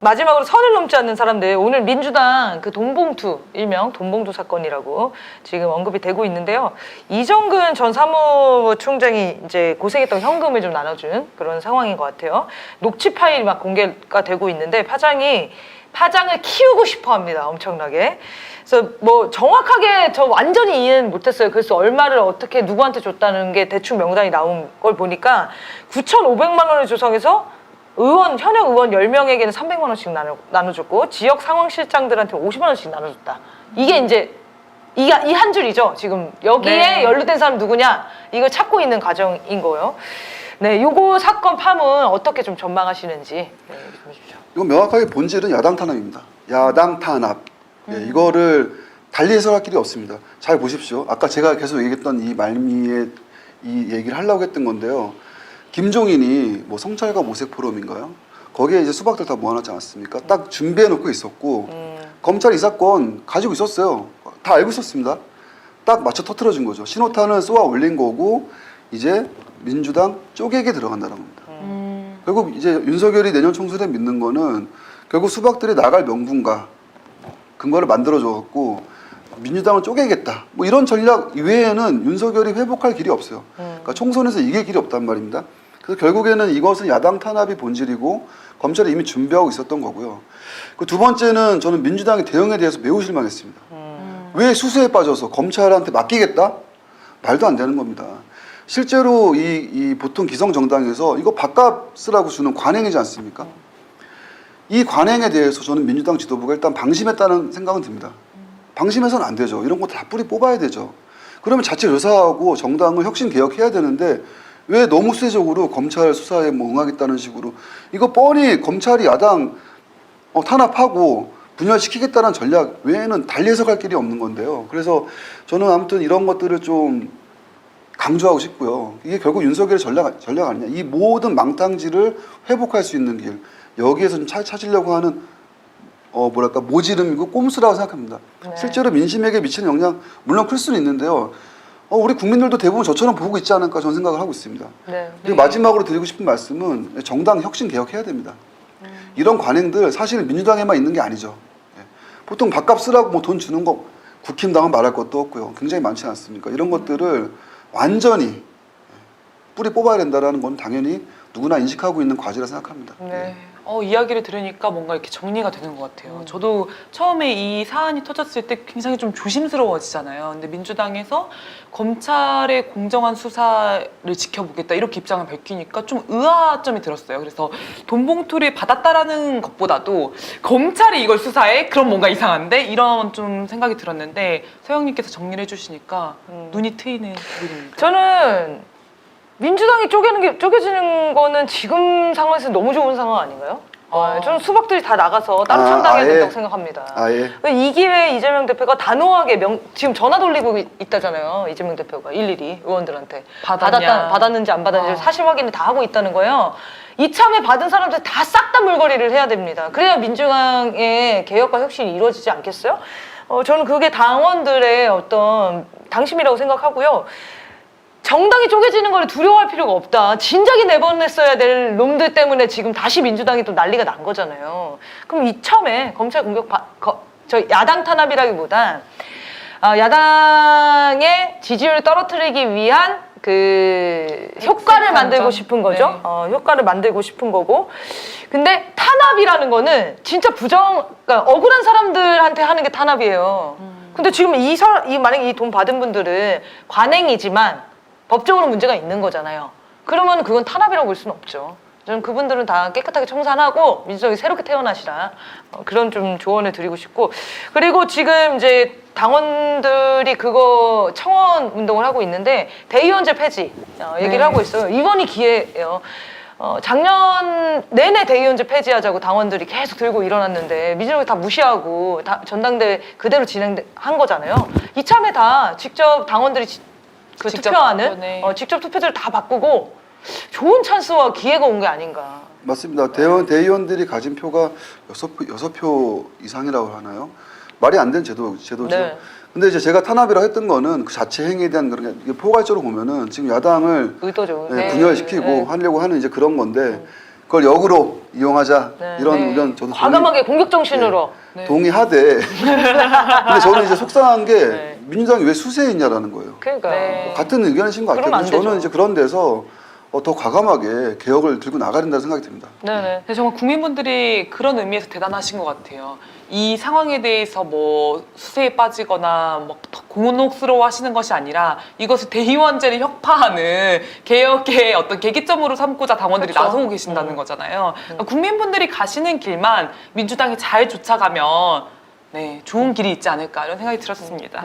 마지막으로 선을 넘지 않는 사람들, 오늘 민주당 그 돈봉투, 일명 돈봉투 사건이라고 지금 언급이 되고 있는데요. 이정근 전 사무총장이 이제 고생했던 현금을 좀 나눠준 그런 상황인 것 같아요. 녹취 파일이 막 공개가 되고 있는데 파장을 키우고 싶어 합니다. 엄청나게. 그래서 뭐 정확하게 저 완전히 이해는 못했어요. 그래서 얼마를 어떻게 누구한테 줬다는 게 대충 명단이 나온 걸 보니까 9,500만 원을 조성해서 현역 의원 10명에게는 300만 원씩 나눠줬고 지역 상황실장들한테 50만 원씩 나눠줬다. 이게 이제 이 한 줄이죠. 지금 여기에 네. 연루된 사람 누구냐 이걸 찾고 있는 과정인 거예요. 네, 요거 사건 파문 어떻게 좀 전망하시는지 좀 해주십시오. 이건 명확하게 본질은 야당 탄압입니다. 야당 탄압. 이거를 달리 해석할 길이 없습니다. 잘 보십시오. 아까 제가 계속 얘기했던 이 말미에 이 얘기를 하려고 했던 건데요. 김종인이 뭐 성찰과 모색 포럼인가요? 거기에 이제 수박들 다 모아놨지 않았습니까? 딱 준비해 놓고 있었고 검찰이 이 사건 가지고 있었어요. 다 알고 있었습니다. 딱 맞춰 터트려준 거죠. 신호탄을 쏘아 올린 거고 이제 민주당 쪼개게 들어간다는 겁니다. 결국 이제 윤석열이 내년 총선에 믿는 거는 결국 수박들이 나갈 명분과 근거를 만들어줘갖고 민주당을 쪼개겠다. 뭐 이런 전략 이외에는 윤석열이 회복할 길이 없어요. 그러니까 총선에서 이길 길이 없단 말입니다. 그래서 결국에는 이것은 야당 탄압이 본질이고 검찰이 이미 준비하고 있었던 거고요. 그 두 번째는 저는 민주당의 대응에 대해서 매우 실망했습니다. 왜 수수에 빠져서 검찰한테 맡기겠다? 말도 안 되는 겁니다. 실제로 이 보통 기성정당에서 이거 밥값 쓰라고 주는 관행이지 않습니까? 이 관행에 대해서 저는 민주당 지도부가 일단 방심했다는 생각은 듭니다. 방심해서는 안 되죠. 이런 거 다 뿌리 뽑아야 되죠. 그러면 자체 조사하고 정당을 혁신 개혁해야 되는데 왜 너무 수세적으로 검찰 수사에 뭐 응하겠다는 식으로 이거 뻔히 검찰이 야당 탄압하고 분열시키겠다는 전략 외에는 달리 해석할 길이 없는 건데요. 그래서 저는 아무튼 이런 것들을 좀 강조하고 싶고요. 이게 결국 윤석열의 전략 아니냐. 이 모든 망탕지를 회복할 수 있는 길 여기에서 좀 찾으려고 하는 모지름이고 꼼수라고 생각합니다. 네. 실제로 민심에게 미치는 영향 물론 클 수는 있는데요. 우리 국민들도 대부분 저처럼 보고 있지 않을까 저는 생각을 하고 있습니다. 네. 그리고 마지막으로 드리고 싶은 말씀은 정당 혁신 개혁해야 됩니다. 이런 관행들 사실 민주당에만 있는 게 아니죠. 보통 밥값 쓰라고 뭐 돈 주는 거 국힘당은 말할 것도 없고요. 굉장히 많지 않습니까? 이런 것들을 완전히 뿌리 뽑아야 된다는 건 당연히 누구나 인식하고 있는 과제라 생각합니다. 네. 이야기를 들으니까 뭔가 이렇게 정리가 되는 것 같아요. 저도 처음에 이 사안이 터졌을 때 굉장히 좀 조심스러워지잖아요. 근데 민주당에서 검찰의 공정한 수사를 지켜보겠다 이렇게 입장을 밝히니까 좀 의아점이 들었어요. 그래서 돈봉투를 받았다라는 것보다도 검찰이 이걸 수사해? 그럼 뭔가 이상한데? 이런 좀 생각이 들었는데 서영님께서 정리를 해주시니까 눈이 트이는 부분입니다. 저는 민주당이 쪼개지는 거는 지금 상황에서 너무 좋은 상황 아닌가요? 저는 수박들이 다 나가서 따로 창당해야 된다고 생각합니다. 예. 이 기회에 이재명 대표가 단호하게 지금 전화 돌리고 있다잖아요. 이재명 대표가 일일이 의원들한테 받았는지 안 받았는지 사실 확인을 다 하고 있다는 거예요. 이참에 받은 사람들 다 싹 다 물거리를 해야 됩니다. 그래야 민주당의 개혁과 혁신이 이루어지지 않겠어요? 저는 그게 당원들의 어떤 당심이라고 생각하고요. 정당이 쪼개지는 걸 두려워할 필요가 없다. 진작에 내보냈어야 될 놈들 때문에 지금 다시 민주당이 또 난리가 난 거잖아요. 그럼 이참에 검찰 공격 야당 탄압이라기보단 야당의 지지율을 떨어뜨리기 위한 그 효과를 만들고 싶은 거죠. 네. 효과를 만들고 싶은 거고. 근데 탄압이라는 거는 진짜 그러니까 억울한 사람들한테 하는 게 탄압이에요. 근데 지금 만약에 이 돈 받은 분들은 관행이지만 법적으로 문제가 있는 거잖아요. 그러면 그건 탄압이라고 볼 수는 없죠. 저는 그분들은 다 깨끗하게 청산하고 민주당이 새롭게 태어나시라 그런 좀 조언을 드리고 싶고, 그리고 지금 이제 당원들이 그거 청원 운동을 하고 있는데 대의원제 폐지 얘기를 하고 있어요. 이번이 기회예요. 작년 내내 대의원제 폐지하자고 당원들이 계속 들고 일어났는데 민주당이 다 무시하고 전당대회 그대로 진행한 거잖아요. 이참에 다 직접 당원들이 투표하는 직접 투표제를 다 바꾸고 좋은 찬스와 기회가 온 게 아닌가. 맞습니다. 대의원들이 가진 표가 6표 이상이라고 하나요? 말이 안 된 제도죠. 네. 근데 이제 제가 탄압이라고 했던 거는 그 자체 행위에 대한 그런 게 포괄적으로 보면은 지금 야당을 의도죠. 분열시키고 하려고 하는 이제 그런 건데 그걸 역으로 이용하자 네. 이런 네. 의견 저도 과감하게 공격 정신으로. 네. 동의하되 근데 저는 이제 속상한 게 네. 민주당이 왜 수세에 있냐라는 거예요. 그러니까. 네. 같은 의견이신 것 같아요. 그러면 안 근데 저는 되죠. 이제 그런 데서 더 과감하게 개혁을 들고 나가야 된다는 생각이 듭니다. 네네. 근데 정말 국민분들이 그런 의미에서 대단하신 것 같아요. 이 상황에 대해서 뭐 수세에 빠지거나 뭐 더 공혹스러워 하시는 것이 아니라 이것을 대의원제를 혁파하는 개혁의 어떤 계기점으로 삼고자 당원들이 그렇죠. 나서고 계신다는 거잖아요. 그러니까 국민분들이 가시는 길만 민주당이 잘 쫓아가면 네, 좋은 길이 있지 않을까 이런 생각이 들었습니다.